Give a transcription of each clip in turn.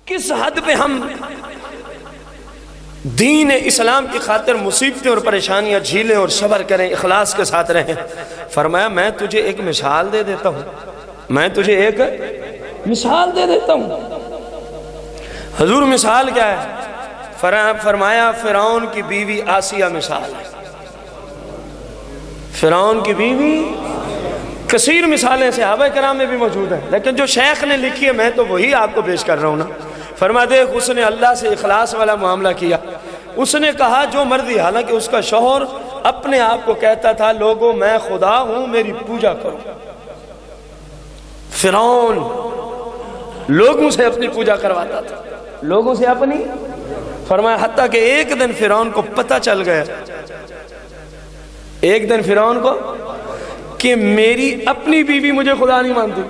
کس حد پہ ہم دین اسلام کی خاطر مصیبتیں اور پریشانیاں جھیلیں اور صبر کریں، اخلاص کے ساتھ رہیں۔ فرمایا میں تجھے ایک مثال دے دیتا ہوں، میں تجھے ایک مثال دے دیتا ہوں۔ حضور مثال کیا ہے؟ فرمایا فرعون کی بیوی آسیہ مثال ہے۔ فرعون کی بیوی، کثیر مثالیں صحابہ کرام میں بھی موجود ہیں، لیکن جو شیخ نے لکھی ہے میں تو وہی آپ کو پیش کر رہا ہوں نا۔ فرما دیکھ اس نے اللہ سے اخلاص والا معاملہ کیا، اس نے کہا جو مرضی، حالانکہ اس کا شوہر اپنے آپ کو کہتا تھا لوگوں میں خدا ہوں میری پوجا کرو۔ فرعون لوگوں سے اپنی پوجا کرواتا تھا، لوگوں سے اپنی۔ فرمایا حتیٰ کہ ایک دن فرعون کو پتہ چل گیا، ایک دن فرعون کو کہ میری اپنی بیوی مجھے خدا نہیں مانتی،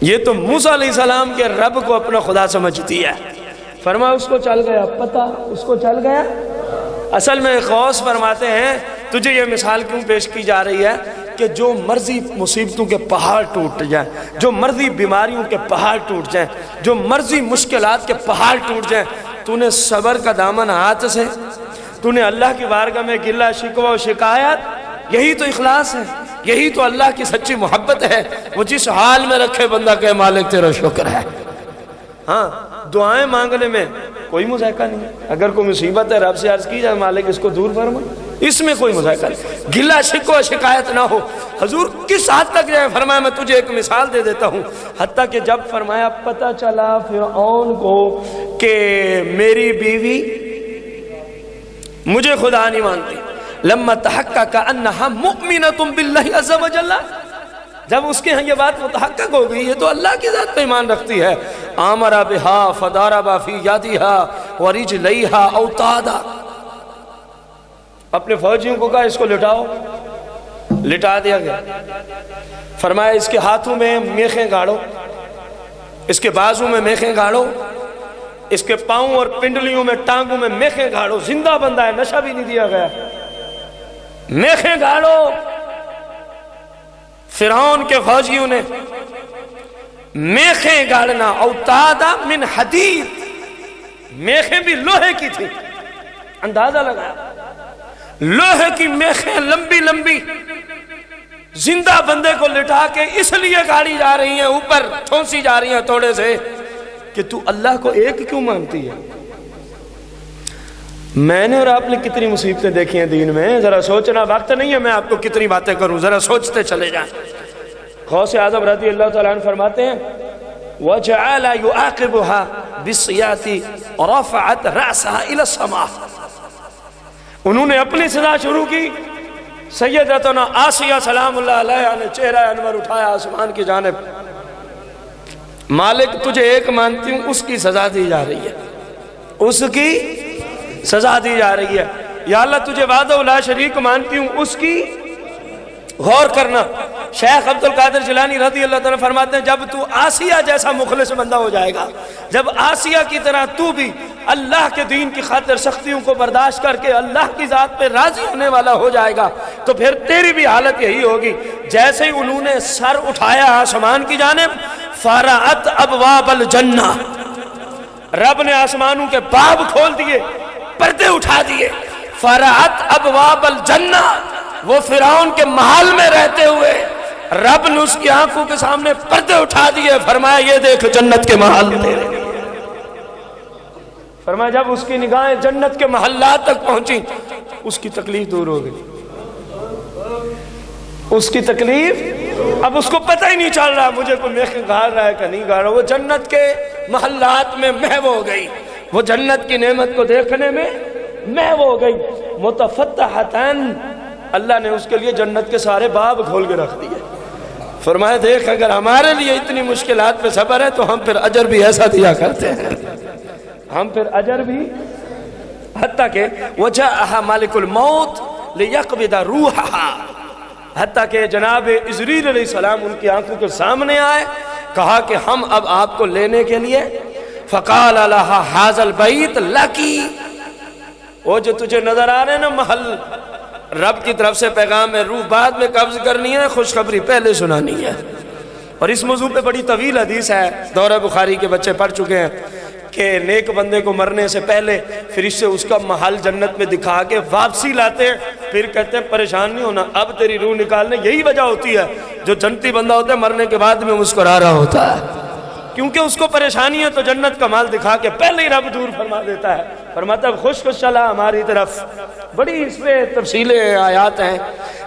یہ تو موسیٰ علیہ السلام کے رب کو اپنا خدا سمجھتی ہے۔ فرمایا اس کو چل گیا پتہ، اس کو چل گیا۔ اصل میں غوث فرماتے ہیں تجھے یہ مثال کیوں پیش کی جا رہی ہے کہ جو مرضی مصیبتوں کے پہاڑ ٹوٹ جائیں، جو مرضی بیماریوں کے پہاڑ ٹوٹ جائیں، جو مرضی مشکلات کے پہاڑ ٹوٹ جائیں، تو نے صبر کا دامن ہاتھ سے، تو نے اللہ کی بارگاہ میں گلہ شکوہ و شکایت، یہی تو اخلاص ہے، یہی تو اللہ کی سچی محبت ہے۔ وہ جس حال میں رکھے بندہ کہ مالک تیرا شکر ہے۔ ہاں دعائیں مانگنے میں کوئی مذائقہ نہیں ہے، اگر کوئی مصیبت ہے رب سے عرض کی جائے مالک اس کو دور فرما، اس میں کوئی مذائقہ نہیں، گلہ شکوہ شکایت نہ ہو۔ حضور کس حد تک جائے؟ فرمایا میں تجھے ایک مثال دے دیتا ہوں، حتیٰ کہ جب فرمایا پتہ چلا فرعون کو کہ میری بیوی مجھے خدا نہیں مانتی، لما تحقق انہا مؤمنۃ باللہ عز وجل، جب اس کے ہاں یہ بات متحقق ہو گئی یہ تو اللہ کی ذات پہ ایمان رکھتی ہے، آمر بہا فضارب فی یدہا ورجلیہا اوتادا، اپنے فوجیوں کو کہا اس کو لٹاؤ، لٹا دیا گیا۔ فرمایا اس کے ہاتھوں میں میخیں گاڑو، اس کے بازو میں میخیں گاڑو، اس کے پاؤں اور پنڈلیوں میں ٹانگوں میں میخیں گاڑو، زندہ بندہ ہے، نشہ بھی نہیں دیا گیا، میخیں گاڑو۔ فرعون کے فوجیوں نے میخیں گاڑنا، اوتادا من حدید، میخیں بھی لوہے کی تھی، اندازہ لگا لوہے کی میخیں لمبی لمبی، زندہ بندے کو لٹا کے اس لیے گاڑی جا رہی ہیں، اوپر ٹھونسی جا رہی ہیں تھوڑے سے کہ تو اللہ کو ایک کیوں مانتی ہے۔ میں نے اور آپ نے کتنی مصیبتیں دیکھی ہیں دین میں، ذرا سوچنا، وقت نہیں ہے میں آپ کو کتنی باتیں کروں، ذرا سوچتے چلے جائیں۔ غوث اعظم رضی اللہ تعالیٰ عنہ فرماتے ہیں وَجَعَلَ يُعَاقِبُهَا بِالصِّيَاحِ رَفَعَتْ رَأْسَهَا إِلَى السَّمَاءِ، انہوں نے اپنی صدا شروع کی، سیدتنا آسیہ سلام اللہ علیہ نے چہرہ انور اٹھایا آسمان کی جانب، مالک تجھے ایک مانتی ہوں، اس کی سزا دی جا رہی ہے، اس کی سزا دی جا رہی ہے۔ یا اللہ تجھے وحدہ لا شریک مانتی ہوں، اس کی غور کرنا۔ شیخ عبد القادر جیلانی رضی اللہ تعالیٰ فرماتے ہیں جب تو آسیہ جیسا مخلص بندہ ہو جائے گا، جب آسیہ کی طرح تو بھی اللہ کے دین کی خاطر سختیوں کو برداشت کر کے اللہ کی ذات پہ راضی ہونے والا ہو جائے گا، تو پھر تیری بھی حالت یہی ہوگی۔ جیسے ہی انہوں نے سر اٹھایا آسمان کی جانب، فرعت ابواب الجنہ، رب نے آسمانوں کے باب کھول دیے، پردے اٹھا دیے، فرعت ابواب الجنہ، وہ فرعون کے محل میں رہتے ہوئے رب نے اس کی آنکھوں کے سامنے پردے اٹھا دیے، فرمایا یہ دیکھ جنت کے محل تیرے۔ فرمایا جب اس کی نگاہیں جنت کے محلات تک پہنچی، اس کی تکلیف دور ہو گئی، اس کی تکلیف، اب اس کو پتہ ہی نہیں چل رہا مجھے کوئی میخ گاڑ رہا ہے کہ نہیں گاڑ رہا، وہ جنت کے محلات میں محو ہو گئی، وہ جنت کی نعمت کو دیکھنے میں محو ہو گئی۔ متفتحتاً، اللہ نے اس کے لیے جنت کے سارے باب کھول کے رکھ دیے۔ فرمایا دیکھ اگر ہمارے لیے اتنی مشکلات پہ صبر ہے تو ہم پھر اجر بھی ایسا دیا کرتے ہیں، ہم پھر اجر بھی، حتیٰ کہ وجاءها مالک الموت لیقبض روحها، حتیٰ کہ جناب عزریل علیہ السلام ان کی آنکھوں کے سامنے آئے، کہا کہ ہم اب آپ کو لینے کے لیے، فقال لها هذا البيت لك، وہ جو تجھے نظر آ رہے ہیں نا محل، رب کی طرف سے پیغام ہے، روح بعد میں قبض کرنی ہے، خوشخبری پہلے سنانی ہے۔ اور اس موضوع پہ بڑی طویل حدیث ہے، دورہ بخاری کے بچے پڑھ چکے ہیں کہ نیک بندے کو مرنے سے پہلے فرشتے اس کا محل جنت میں دکھا کے واپسی لاتے ہیں، پھر کہتے ہیں پریشان نہیں ہونا، اب تیری روح نکالنے یہی وجہ ہوتی ہے جو جنتی بندہ ہوتا ہے مرنے کے بعد میں مسکرا رہا ہوتا ہے، کیونکہ اس کو پریشانی ہے تو جنت کا مال دکھا کے پہلے ہی رب دور فرما دیتا ہے، فرماتا ہے خوش خوش چلا ہماری طرف۔ بڑی اس میں تفصیلیں آیات ہیں۔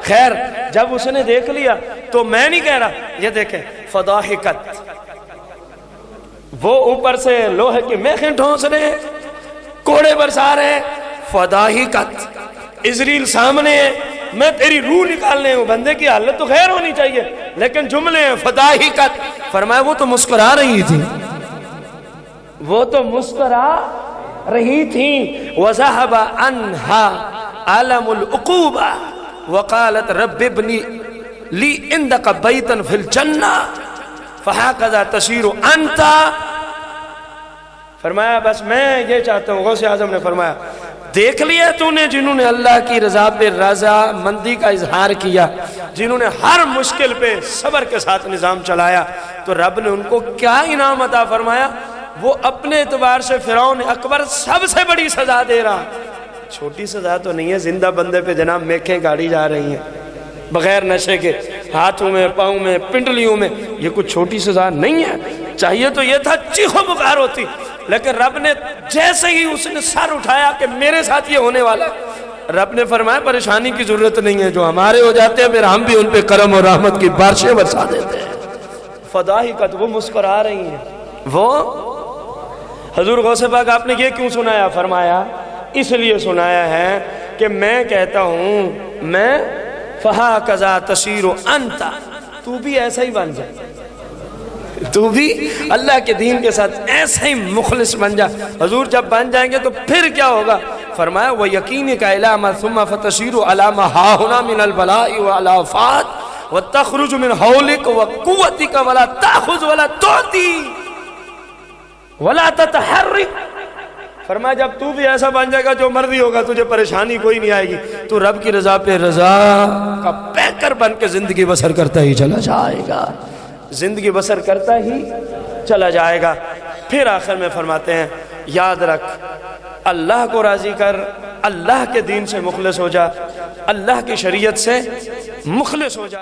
خیر جب اس نے دیکھ لیا تو میں نہیں کہہ رہا، یہ دیکھیں فضاحکت، وہ اوپر سے لوہے کی میخیں ڈھونس رہے ہیں، کوڑے برسا رہے ہیں، فضاحکت، اسرائیل سامنے ہے، میں تیری روح نکالنے ہوں، بندے کی حالت تو خیر ہونی چاہیے لیکن جملے ہیں فضاحکت، فرمایا وہ تو مسکرا رہی تھی، وہ تو مسکرا رہی تھی، وَذَهَبَ عَنْهَا عَلَمُ الْعُقُوبَةِ وَقَالَتْ رَبِّ ابْنِ لِي عِنْدَكَ بَيْتًا فِي الْجَنَّةِ فَهَكَذَا تَصِيرُ أَنْتَ۔ فرمایا بس میں یہ چاہتا ہوں، غوث اعظم نے فرمایا دیکھ لیا تو نے جنہوں نے اللہ کی رضا پہ رضا مندی کا اظہار کیا، جنہوں نے ہر مشکل پہ صبر کے ساتھ نظام چلایا، تو رب نے ان کو کیا انعام عطا فرمایا؟ وہ اپنے اعتبار سے فرعون اکبر سب سے بڑی سزا دے رہا، چھوٹی سزا تو نہیں ہے، زندہ بندے پہ جناب میکھیں گاڑی جا رہی ہیں بغیر نشے کے، ہاتھوں میں پاؤں میں پنڈلیوں میں، یہ کچھ چھوٹی سزا نہیں ہے، چاہیے تو یہ تھا چیخو پکار ہوتی، لیکن رب نے جیسے ہی اس نے سر اٹھایا کہ میرے ساتھ یہ ہونے والا، رب نے فرمایا پریشانی کی ضرورت نہیں ہے، جو ہمارے ہو جاتے ہیں پھر ہم بھی ان پہ کرم اور رحمت کی بارشیں برسا دیتے ہیں۔ فضاحکت، وہ مسکرا رہی ہیں، وہ حضور غوث پاک آپ نے یہ کیوں سنایا؟ فرمایا اس لیے سنایا ہے کہ میں کہتا ہوں میں فَهَكَذَا تَصِيرُ أَنْتَ، تو بھی ایسا ہی بن جائے، تو بھی اللہ کے دین کے ساتھ ایسا ہی مخلص بن جا۔ حضور جب بن جائیں گے تو پھر کیا ہوگا؟ فرمایا وَيَقِينِكَ إِلَى مَا ثُمَّ فَتَصِيرُ عَلَى مَا هَاهُنَا مِنَ الْبَلَاءِ وَالْآفَاتِ وَتَخْرُجُ مِنْ حَوْلِكَ وَقُوَّتِكَ وَلَا تَأْخُذْ وَلَا تُعْطِي وَلَا تَتَحَرِّكَ۔ فرمایا جب تو بھی ایسا بن جائے گا جو مرضی ہوگا تجھے پریشانی کوئی نہیں آئے گی، تو رب کی رضا پہ رضا کا پیکر بن کے زندگی بسر کرتا ہی چلا جائے گا، زندگی بسر کرتا ہی چلا جائے گا۔ پھر آخر میں فرماتے ہیں یاد رکھ اللہ کو راضی کر، اللہ کے دین سے مخلص ہو جا، اللہ کی شریعت سے مخلص ہو جا۔